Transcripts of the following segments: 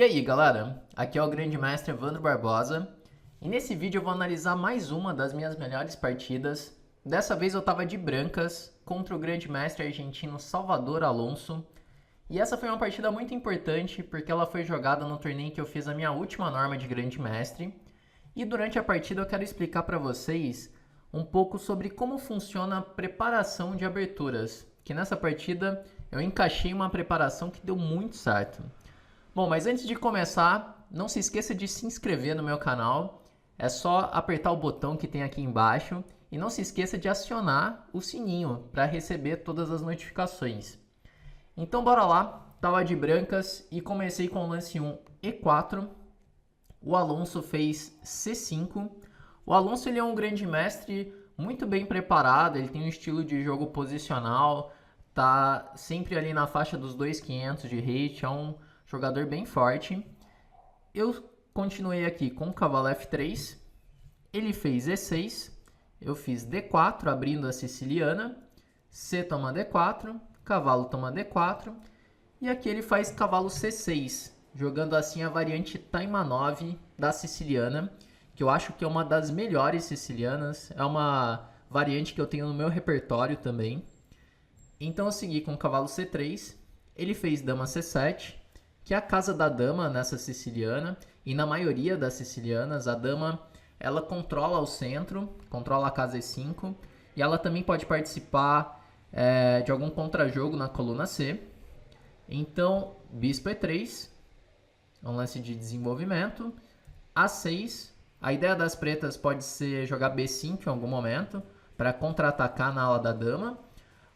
E aí galera, aqui é o Grande Mestre Evandro Barbosa e nesse vídeo eu vou analisar mais uma das minhas melhores partidas. Dessa vez eu estava de brancas contra o Grande Mestre argentino Salvador Alonso e essa foi uma partida muito importante porque ela foi jogada no torneio que eu fiz a minha última norma de Grande Mestre e durante a partida eu quero explicar para vocês um pouco sobre como funciona a preparação de aberturas, que nessa partida eu encaixei uma preparação que deu muito certo. Bom, mas antes de começar, não se esqueça de se inscrever no meu canal. É só apertar o botão que tem aqui embaixo e não se esqueça de acionar o sininho para receber todas as notificações. Então bora lá, tava de brancas e comecei com o lance 1 E4. O Alonso fez C5. O Alonso ele é um grande mestre muito bem preparado, ele tem um estilo de jogo posicional, tá sempre ali na faixa dos 2.500 de rate, é um jogador bem forte. Eu continuei aqui com o cavalo F3. Ele fez E6. Eu fiz D4, abrindo a siciliana. C toma D4. Cavalo toma D4. E aqui ele faz cavalo C6, jogando assim a variante Taimanov da siciliana, que eu acho que é uma das melhores sicilianas. É uma variante que eu tenho no meu repertório também. Então eu segui com o cavalo C3. Ele fez dama C7. Que é a casa da dama nessa siciliana, e na maioria das sicilianas, a dama ela controla o centro, controla a casa E5, e ela também pode participar de algum contrajogo na coluna C. Então, bispo E3, é um lance de desenvolvimento. A6, a ideia das pretas pode ser jogar B5 em algum momento, para contra-atacar na ala da dama.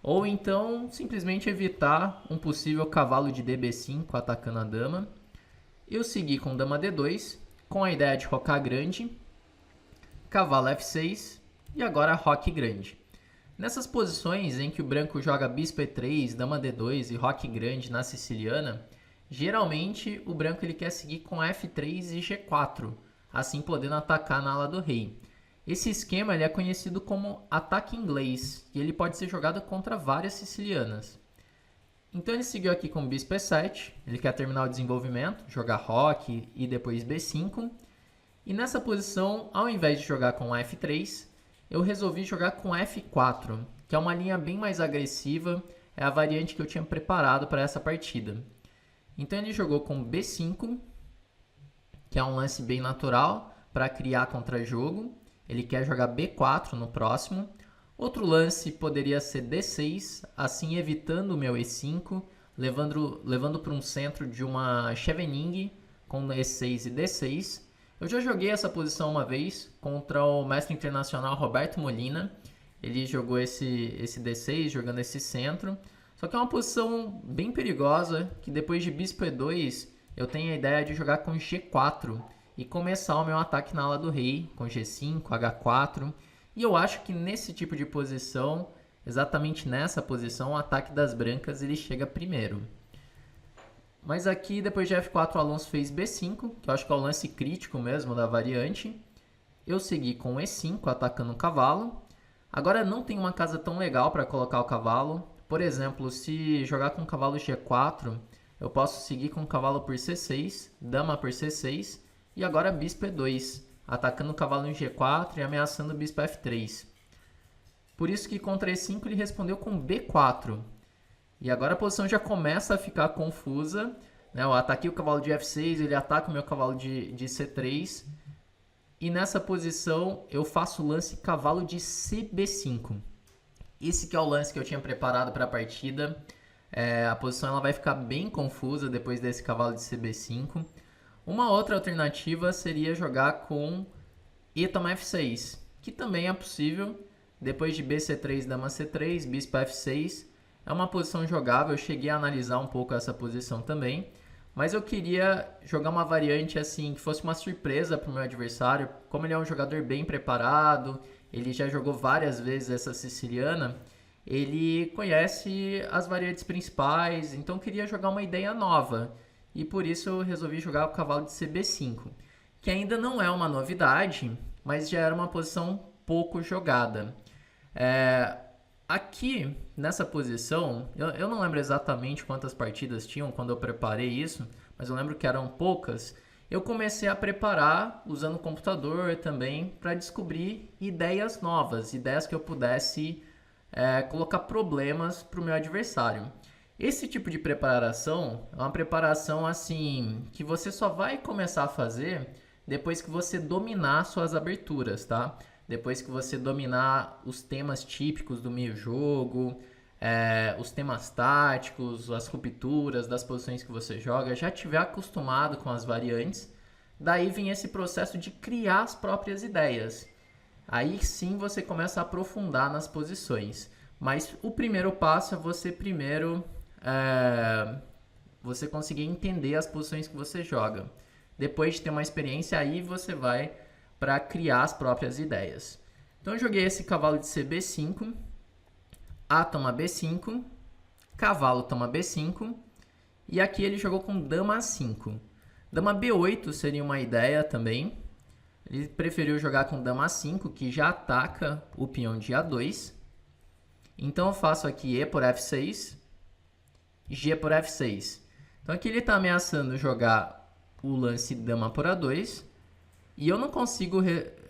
Ou então, simplesmente evitar um possível cavalo de DB5 atacando a dama. Eu segui com dama D2, com a ideia de rocar grande, cavalo F6 e agora roque grande. Nessas posições em que o branco joga bispo E3, dama D2 e roque grande na siciliana, geralmente o branco ele quer seguir com F3 e G4, assim podendo atacar na ala do rei. Esse esquema ele é conhecido como ataque inglês e ele pode ser jogado contra várias sicilianas. Então ele seguiu aqui com bispo E7, ele quer terminar o desenvolvimento, jogar roque e depois B5. E nessa posição, ao invés de jogar com F3, eu resolvi jogar com F4, que é uma linha bem mais agressiva, é a variante que eu tinha preparado para essa partida. Então ele jogou com B5, que é um lance bem natural para criar contra-jogo. Ele quer jogar B4 no próximo. Outro lance poderia ser D6, assim evitando o meu E5, levando para um centro de uma Chevening com E6 e D6. Eu já joguei essa posição uma vez contra o mestre internacional Roberto Molina. Ele jogou esse D6, jogando esse centro. Só que é uma posição bem perigosa, que depois de bispo E2, eu tenho a ideia de jogar com G4 e começar o meu ataque na ala do rei, com G5, H4. E eu acho que nesse tipo de posição, exatamente nessa posição, o ataque das brancas ele chega primeiro. Mas aqui, depois de F4, o Alonso fez B5, que eu acho que é o lance crítico mesmo da variante. Eu segui com E5, atacando o cavalo. Agora não tem uma casa tão legal para colocar o cavalo. Por exemplo, se jogar com o cavalo G4, eu posso seguir com o cavalo por C6, dama por C6, e agora bispo E2, atacando o cavalo em G4 e ameaçando o bispo F3. Por isso que contra E5 ele respondeu com B4. E agora a posição já começa a ficar confusa. Eu ataquei o cavalo de F6, ele ataca o meu cavalo de C3. E nessa posição eu faço o lance cavalo de CB5. Esse que é o lance que eu tinha preparado para a partida. A posição ela vai ficar bem confusa depois desse cavalo de CB5. Uma outra alternativa seria jogar com E toma F6, que também é possível. Depois de BC3, dama C3, bispo F6, é uma posição jogável. Eu cheguei a analisar um pouco essa posição também, mas eu queria jogar uma variante assim que fosse uma surpresa para o meu adversário. Como ele é um jogador bem preparado, ele já jogou várias vezes essa siciliana, ele conhece as variantes principais, então eu queria jogar uma ideia nova. E por isso eu resolvi jogar o cavalo de CB5, que ainda não é uma novidade, mas já era uma posição pouco jogada. Aqui, nessa posição, eu não lembro exatamente quantas partidas tinham quando eu preparei isso, mas eu lembro que eram poucas. Eu comecei a preparar usando o computador também para descobrir ideias novas, ideias que eu pudesse colocar problemas para o meu adversário. Esse tipo de preparação é uma preparação assim que você só vai começar a fazer depois que você dominar suas aberturas, tá? Depois que você dominar os temas típicos do meio jogo, os temas táticos, as rupturas das posições que você joga, já tiver acostumado com as variantes, daí vem esse processo de criar as próprias ideias. Aí sim você começa a aprofundar nas posições. Mas o primeiro passo é você primeiro você conseguir entender as posições que você joga. Depois de ter uma experiência, aí você vai para criar as próprias ideias. Então eu joguei esse cavalo de CB5, A toma B5, cavalo toma B5, e aqui ele jogou com dama A5. Dama B8 seria uma ideia também. Ele preferiu jogar com dama A5, que já ataca o peão de A2. Então eu faço aqui E por F6, G por F6. Então aqui ele está ameaçando jogar o lance dama por A2. E eu não consigo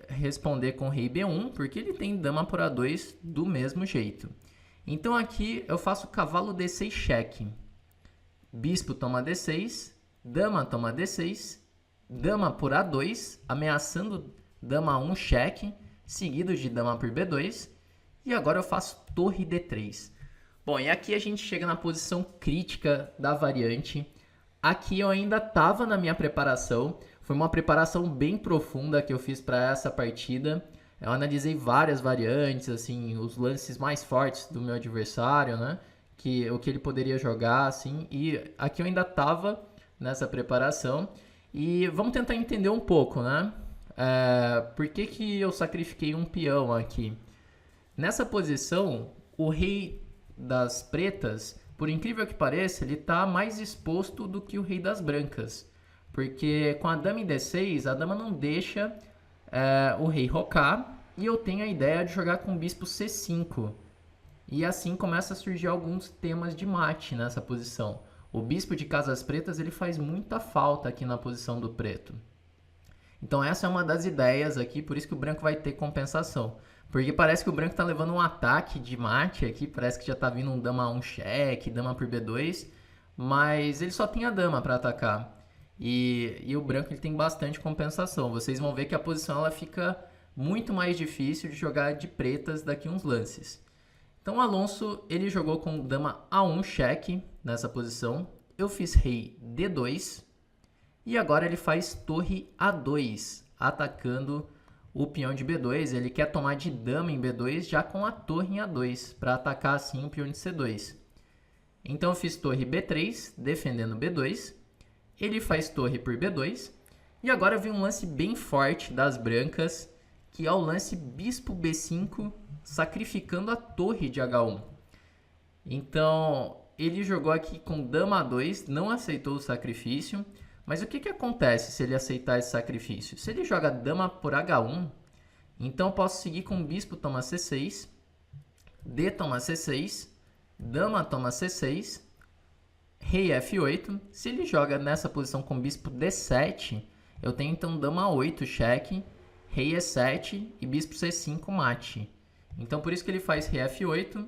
responder com rei B1, porque ele tem dama por A2 do mesmo jeito. Então aqui eu faço cavalo D6 cheque. Bispo toma D6, dama toma D6, dama por A2, ameaçando dama 1 cheque, seguido de dama por B2. E agora eu faço torre D3. Bom, e aqui a gente chega na posição crítica da variante. Aqui eu ainda estava na minha preparação. Foi uma preparação bem profunda que eu fiz para essa partida. Eu analisei várias variantes, assim, os lances mais fortes do meu adversário, né? O que ele poderia jogar, assim. E aqui eu ainda estava nessa preparação. E vamos tentar entender um pouco, né? Por que eu sacrifiquei um peão aqui? Nessa posição, o rei das pretas, por incrível que pareça, ele está mais exposto do que o rei das brancas. Porque com a dama em D6, a dama não deixa o rei rocar. E eu tenho a ideia de jogar com o bispo C5. E assim começa a surgir alguns temas de mate nessa posição. O bispo de casas pretas ele faz muita falta aqui na posição do preto. Então essa é uma das ideias aqui, por isso que o branco vai ter compensação. Porque parece que o branco está levando um ataque de mate aqui, parece que já está vindo um dama 1 cheque, dama por B2, mas ele só tem a dama para atacar. E o branco ele tem bastante compensação. Vocês vão ver que a posição ela fica muito mais difícil de jogar de pretas daqui a uns lances. Então o Alonso ele jogou com dama A1 cheque nessa posição. Eu fiz rei D2 e agora ele faz torre A2, atacando o peão de B2. Ele quer tomar de dama em B2 já com a torre em A2 para atacar assim o peão de C2. Então eu fiz torre B3 defendendo B2. Ele faz torre por B2. E agora vem um lance bem forte das brancas, que é o lance bispo B5, sacrificando a torre de H1. Então, ele jogou aqui com dama A2, não aceitou o sacrifício. Mas o que acontece se ele aceitar esse sacrifício? Se ele joga dama por H1, então eu posso seguir com bispo toma C6, D toma C6, dama toma C6, rei F8. Se ele joga nessa posição com bispo D7, eu tenho então dama 8 cheque, rei E7 e bispo C5 mate. Então por isso que ele faz rei F8,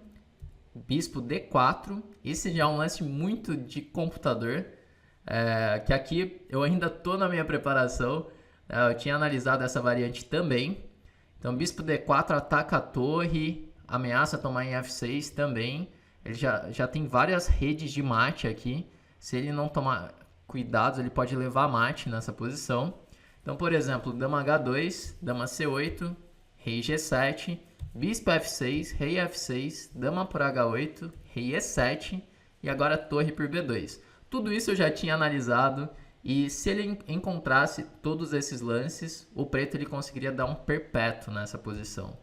bispo D4. Esse já é um lance muito de computador, que aqui eu ainda estou na minha preparação. Eu tinha analisado essa variante também. Então bispo D4 ataca a torre, ameaça tomar em F6 também. Ele já tem várias redes de mate aqui. Se ele não tomar cuidado, ele pode levar mate nessa posição. Então, por exemplo, dama H2, dama C8, rei G7, bispo F6, rei F6, dama por H8, rei E7 e agora torre por B2. Tudo isso eu já tinha analisado e se ele encontrasse todos esses lances, o preto ele conseguiria dar um perpétuo nessa posição.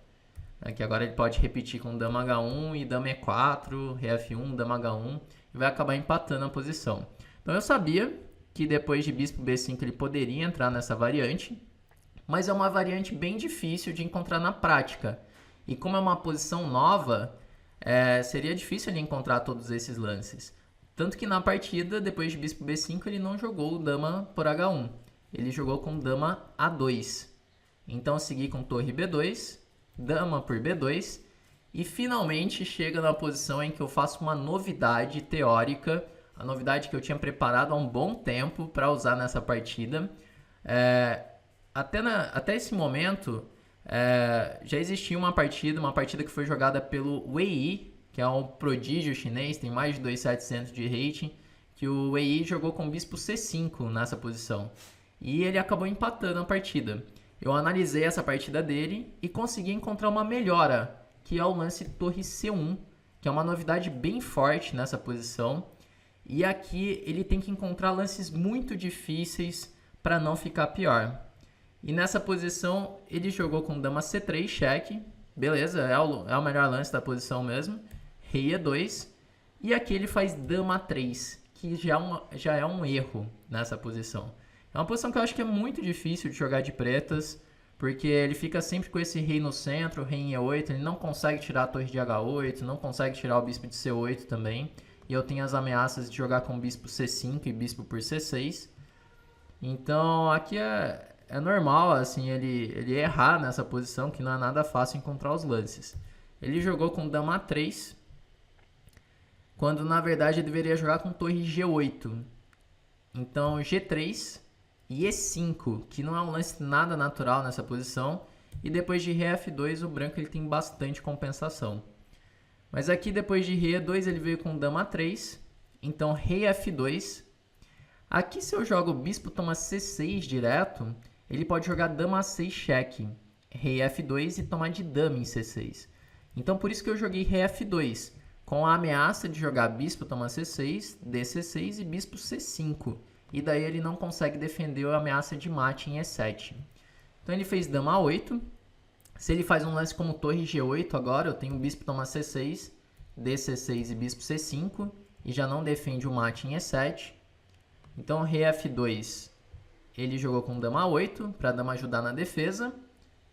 Aqui agora ele pode repetir com dama H1 e dama E4, rei F1, dama H1 e vai acabar empatando a posição. Então eu sabia que depois de bispo B5 ele poderia entrar nessa variante, mas é uma variante bem difícil de encontrar na prática. E como é uma posição nova, seria difícil ele encontrar todos esses lances. Tanto que na partida, depois de bispo B5, ele não jogou dama por H1. Ele jogou com dama A2. Então eu segui com torre B2, dama por B2, e finalmente chega na posição em que eu faço uma novidade teórica, a novidade que eu tinha preparado há um bom tempo para usar nessa partida. Até esse momento, já existia uma partida que foi jogada pelo Wei Yi, que é um prodígio chinês, tem mais de 2.700 de rating, que o Wei Yi jogou com bispo C5 nessa posição. E ele acabou empatando a partida. Eu analisei essa partida dele e consegui encontrar uma melhora, que é o lance torre C1, que é uma novidade bem forte nessa posição. E aqui ele tem que encontrar lances muito difíceis para não ficar pior. E nessa posição ele jogou com dama C3, cheque. Beleza, é o melhor lance da posição mesmo. Rei E2. E aqui ele faz dama 3, que já é um erro nessa posição. É uma posição que eu acho que é muito difícil de jogar de pretas, porque ele fica sempre com esse rei no centro, rei em E8, ele não consegue tirar a torre de H8, não consegue tirar o bispo de C8 também. E eu tenho as ameaças de jogar com bispo C5 e bispo por C6. Então aqui é normal assim, ele errar nessa posição, que não é nada fácil encontrar os lances. Ele jogou com dama A3, quando na verdade ele deveria jogar com torre G8. Então G3 e E5, que não é um lance nada natural nessa posição. E depois de rei F2, o branco ele tem bastante compensação. Mas aqui depois de rei E2 ele veio com dama 3, então rei F2. Aqui se eu jogo bispo toma C6 direto, ele pode jogar dama A6 cheque, rei F2 e tomar de dama em C6. Então por isso que eu joguei rei F2, com a ameaça de jogar bispo toma C6, DC6 e bispo C5. E daí ele não consegue defender a ameaça de mate em E7. Então ele fez dama A8. Se ele faz um lance como torre G8 agora, eu tenho bispo toma C6, DC6 e bispo C5, e já não defende o mate em E7. Então rei F2, ele jogou com dama A8, para a dama ajudar na defesa.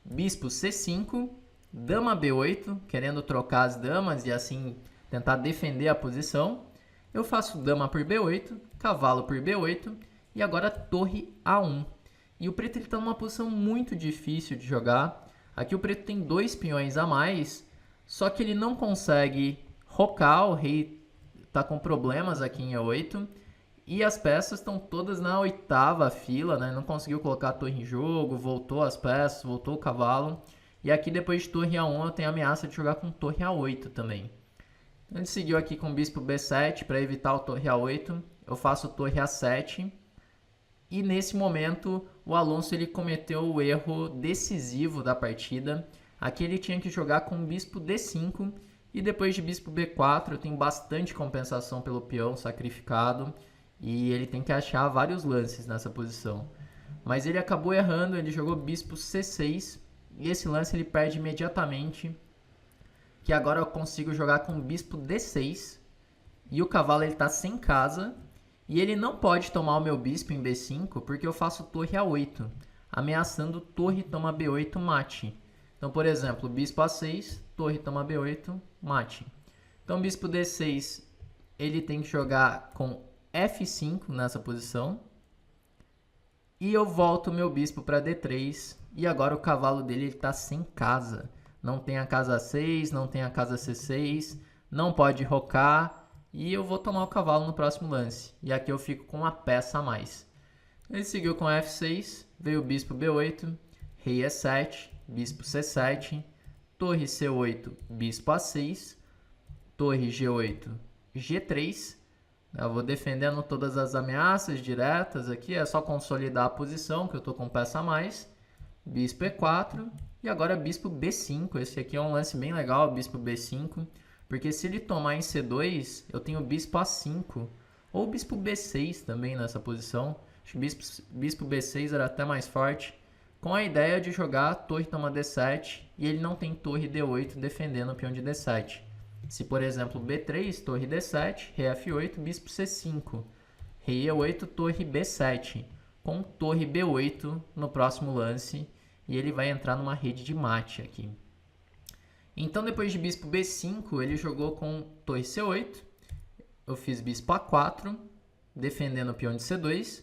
Bispo C5, dama B8, querendo trocar as damas e assim tentar defender a posição. Eu faço dama por B8, cavalo por B8 e agora torre A1. E o preto está numa posição muito difícil de jogar. Aqui o preto tem 2 peões a mais, só que ele não consegue rocar, o rei está com problemas aqui em E8. E as peças estão todas na 8ª fila, né? Não conseguiu colocar a torre em jogo, voltou as peças, voltou o cavalo. E aqui depois de torre A1 eu tenho a ameaça de jogar com torre A8 também. Então ele seguiu aqui com bispo B7 para evitar o torre A8. Eu faço torre A7. E nesse momento o Alonso ele cometeu o erro decisivo da partida. Aqui ele tinha que jogar com bispo D5. E depois de bispo B4 eu tenho bastante compensação pelo peão sacrificado. E ele tem que achar vários lances nessa posição. Mas ele acabou errando, ele jogou bispo C6. E esse lance ele perde imediatamente. Que agora eu consigo jogar com bispo D6. E o cavalo está sem casa. E ele não pode tomar o meu bispo em B5 porque eu faço torre A8. Ameaçando torre toma B8 mate. Então, por exemplo, bispo A6, torre toma B8 mate. Então, bispo D6 ele tem que jogar com F5 nessa posição. E eu volto o meu bispo para D3. E agora o cavalo dele está sem casa. Não tem a casa 6, não tem a casa C6. Não pode rocar. E eu vou tomar o cavalo no próximo lance. E aqui eu fico com uma peça a mais. Ele seguiu com F6. Veio o bispo B8. Rei E7. Bispo C7. Torre C8. Bispo A6. Torre G8. G3. Eu vou defendendo todas as ameaças diretas aqui. É só consolidar a posição, que eu estou com peça a mais. Bispo E4. E agora bispo B5. Esse aqui é um lance bem legal, bispo B5. Porque se ele tomar em C2, eu tenho bispo A5. Ou bispo B6 também nessa posição. Acho que bispo B6 era até mais forte. Com a ideia de jogar torre toma D7. E ele não tem torre D8 defendendo o peão de D7. Se, por exemplo, B3, torre D7, rei F8, bispo C5. Rei E8, torre B7. Com torre B8 no próximo lance. E ele vai entrar numa rede de mate aqui. Então depois de bispo B5, ele jogou com torre C8. Eu fiz bispo A4, defendendo o peão de C2,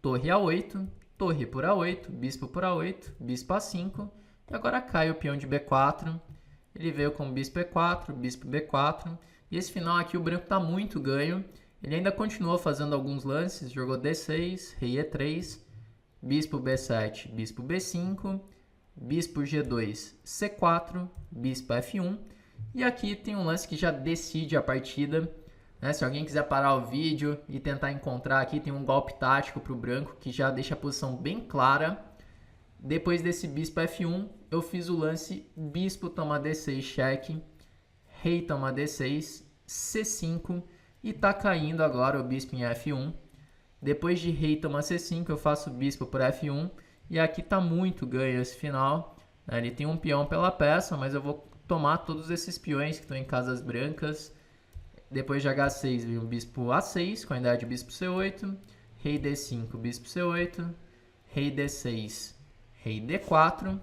torre A8, torre por A8, bispo por A8, bispo A5, e agora cai o peão de B4, ele veio com bispo E4, bispo B4, e esse final aqui o branco está muito ganho, ele ainda continuou fazendo alguns lances, jogou D6, rei E3, bispo B7, bispo B5, bispo G2, C4, bispo F1, e aqui tem um lance que já decide a partida. Se alguém quiser parar o vídeo e tentar encontrar aqui, tem um golpe tático para o branco que já deixa a posição bem clara. Depois desse bispo F1, eu fiz o lance bispo toma D6 cheque, rei toma D6, C5 e tá caindo agora o bispo em F1. Depois de rei toma C5, eu faço bispo por F1 e aqui tá muito ganho esse final. Ele tem um peão pela peça, mas eu vou tomar todos esses peões que estão em casas brancas. Depois de H6 vem o bispo A6 com a ideia de bispo C8, rei D5, bispo C8, rei D6, rei D4,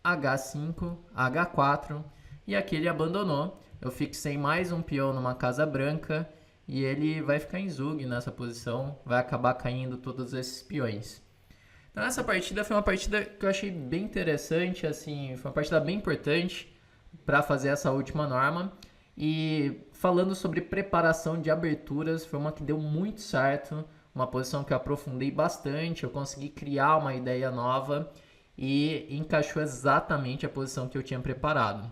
H5, H4 e aqui ele abandonou. Eu fixei mais um peão numa casa branca e ele vai ficar em zug nessa posição, vai acabar caindo todos esses peões. Então essa partida foi uma partida que eu achei bem interessante, assim, foi uma partida bem importante para fazer essa última norma. E falando sobre preparação de aberturas, foi uma que deu muito certo, uma posição que eu aprofundei bastante, eu consegui criar uma ideia nova e encaixou exatamente a posição que eu tinha preparado.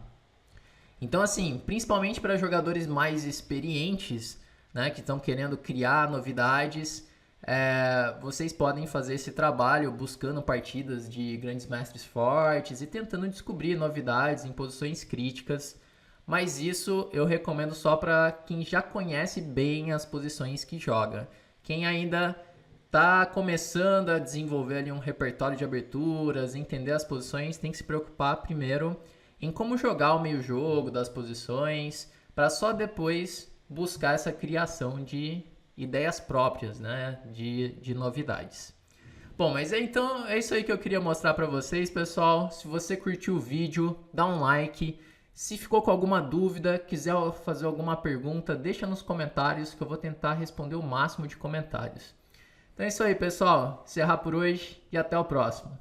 Então assim, principalmente para jogadores mais experientes, né, que estão querendo criar novidades, vocês podem fazer esse trabalho buscando partidas de grandes mestres fortes e tentando descobrir novidades em posições críticas. Mas isso eu recomendo só para quem já conhece bem as posições que joga. Quem ainda está começando a desenvolver ali um repertório de aberturas, entender as posições, tem que se preocupar primeiro em como jogar o meio jogo das posições, para só depois buscar essa criação de ideias próprias, né, de novidades. Bom, mas então é isso aí que eu queria mostrar para vocês, pessoal. Se você curtiu o vídeo, dá um like. Se ficou com alguma dúvida, quiser fazer alguma pergunta, deixa nos comentários que eu vou tentar responder o máximo de comentários. Então é isso aí, pessoal. Encerrar por hoje e até o próximo.